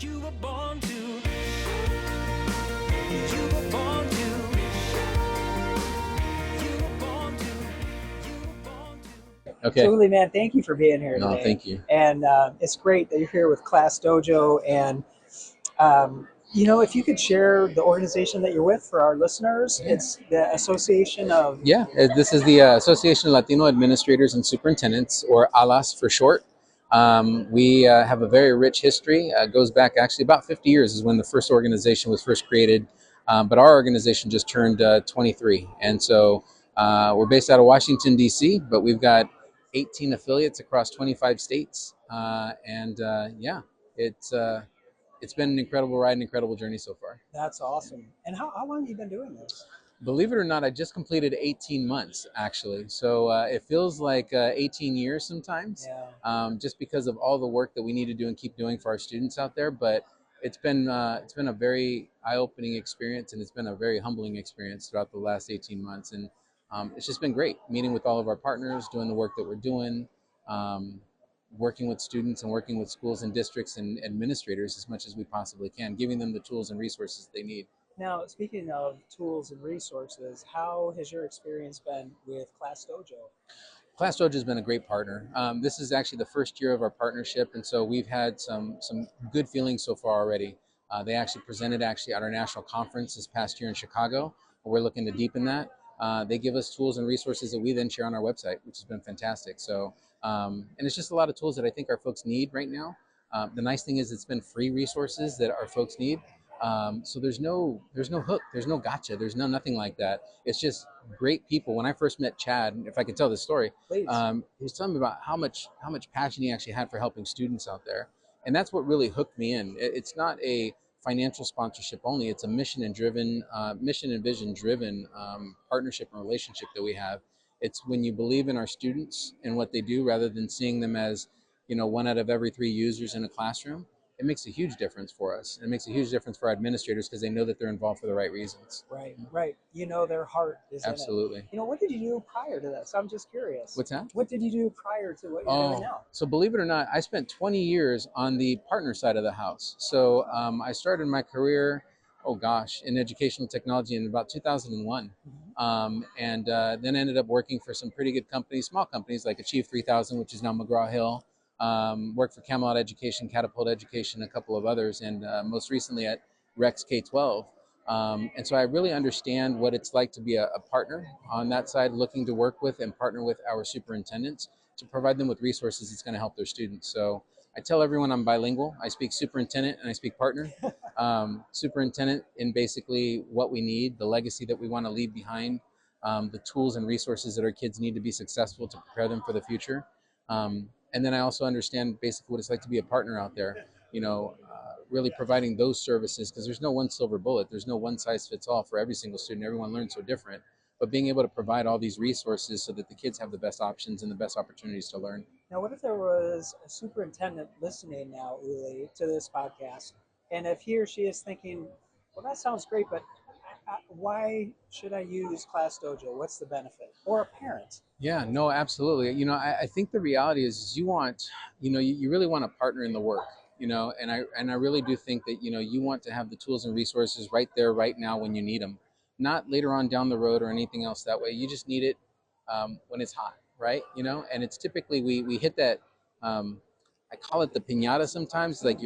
You were born to. You were born to. You were born to. You were born to. Okay. So, Uly, man, thank you for being here No, today. thank you. And it's great that you're here with ClassDojo. And, if you could share the organization that you're with for our listeners, it's the Association of. Yeah, this is the Association of Latino Administrators and Superintendents, or ALAS for short. We have a very rich history. Goes back actually about 50 years is when the first organization was first created. But our organization just turned 23. And so we're based out of Washington, D.C., but we've got 18 affiliates across 25 states. It's been an incredible ride, an incredible journey so far. That's awesome. And how long have you been doing this? Believe it or not, I just completed 18 months actually. So it feels like 18 years sometimes, Yeah. just because of all the work that we need to do and keep doing for our students out there. But it's been a very eye-opening experience, and it's been a very humbling experience throughout the last 18 months. And it's just been great meeting with all of our partners, doing the work that we're doing, working with students and working with schools and districts and administrators as much as we possibly can, giving them the tools and resources they need. Now, speaking of tools and resources, how has your experience been with ClassDojo? ClassDojo has been a great partner. This is actually the first year of our partnership, and so we've had some good feelings so far already. They actually presented at our national conference this past year in Chicago. We're looking to deepen that. They give us tools and resources that we then share on our website, which has been fantastic. So, and it's just a lot of tools that I think our folks need right now. The nice thing is it's been free resources that our folks need. So there's no hook, there's no gotcha, there's nothing like that. It's just great people. When I first met Chad, if I could tell this story, Please. he was telling me about how much passion he actually had for helping students out there, and that's what really hooked me in. It's not a financial sponsorship only; it's a mission and vision driven partnership and relationship that we have. It's when you believe in our students and what they do, rather than seeing them as, one out of every 3 users in a classroom. It makes a huge difference for us. It makes a huge difference for our administrators because they know that they're involved for the right reasons. Right. Their heart is Absolutely. in it. What did you do prior to this? I'm just curious. What's that? What did you do prior to what you're doing now? So believe it or not, I spent 20 years on the partner side of the house. So I started my career, in educational technology in about 2001. And then ended up working for some pretty good companies, small companies like Achieve 3000, which is now McGraw-Hill. Worked for Camelot Education, Catapult Education, a couple of others, and most recently at Rex K-12. And so I really understand what it's like to be a partner on that side, looking to work with and partner with our superintendents to provide them with resources that's going to help their students. So I tell everyone I'm bilingual. I speak superintendent and I speak partner. Superintendent in basically what we need, the legacy that we want to leave behind, the tools and resources that our kids need to be successful to prepare them for the future. And then I also understand basically what it's like to be a partner out there, really providing those services, because there's no one silver bullet. There's no one size fits all for every single student. Everyone learns so different. But being able to provide all these resources so that the kids have the best options and the best opportunities to learn. Now, what if there was a superintendent listening now, Uly, to this podcast, and if he or she is thinking, well, that sounds great, but why should I use ClassDojo? What's the benefit? Or a parent? Yeah, no, absolutely. I think the reality is you want, you really want to partner in the work, and I really do think that, you want to have the tools and resources right there, right now when you need them, not later on down the road or anything else that way. You just need it when it's hot, right? And it's typically, we hit that, I call it the piñata sometimes, like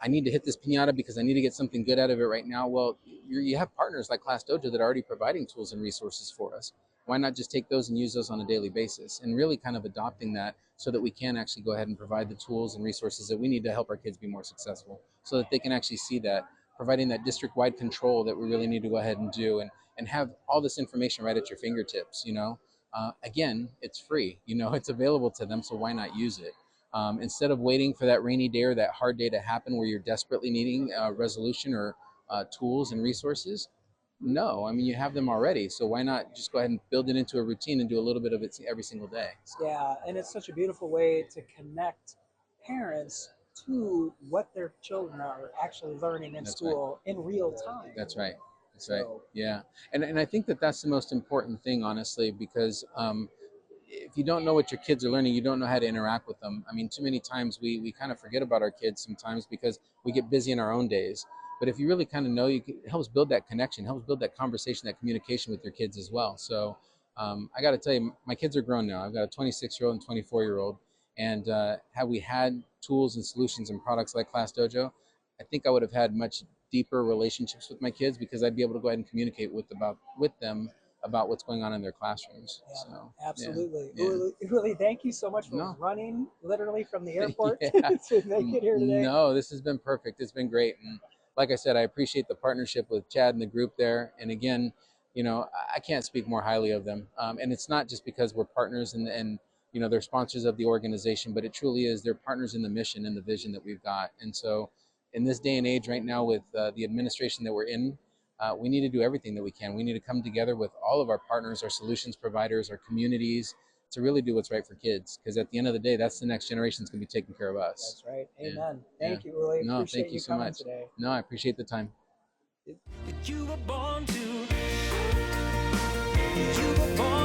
I need to hit this piñata because I need to get something good out of it right now. Well, you have partners like ClassDojo that are already providing tools and resources for us. Why not just take those and use those on a daily basis, and really kind of adopting that so that we can actually go ahead and provide the tools and resources that we need to help our kids be more successful, so that they can actually see that, providing that district-wide control that we really need to go ahead and do, and have all this information right at your fingertips. Again, it's free, it's available to them, so why not use it? Instead of waiting for that rainy day or that hard day to happen where you're desperately needing resolution or tools and resources. No, I mean, you have them already. So why not just go ahead and build it into a routine and do a little bit of it every single day? Yeah, and it's such a beautiful way to connect parents to what their children are actually learning in school in real time. That's right. That's right. Yeah. And I think that that's the most important thing, honestly, because if you don't know what your kids are learning, you don't know how to interact with them. I mean, too many times we kind of forget about our kids sometimes because we get busy in our own days. But if you really kind of know, it helps build that connection, helps build that conversation, that communication with your kids as well. So I got to tell you, my kids are grown now. I've got a 26-year-old and 24-year-old. And had we had tools and solutions and products like ClassDojo, I think I would have had much deeper relationships with my kids because I'd be able to go ahead and communicate with them about what's going on in their classrooms. Yeah, So absolutely. yeah. Uly, thank you so much for No. running literally from the airport Yeah. to make it here today. No, this has been perfect. It's been great. And like I said, I appreciate the partnership with Chad and the group there. And again, I can't speak more highly of them. And it's not just because we're partners and they're sponsors of the organization, but it truly is. They're partners in the mission and the vision that we've got. And so in this day and age right now with the administration that we're in, we need to do everything that we can. We need to come together with all of our partners, our solutions providers, our communities, to really do what's right for kids. Because at the end of the day, that's the next generation that's going to be taking care of us. That's right. Yeah. Amen. Yeah. Thank you, Uly. No, Appreciate thank you so coming much. today. No, I appreciate the time. that you were born to. You were born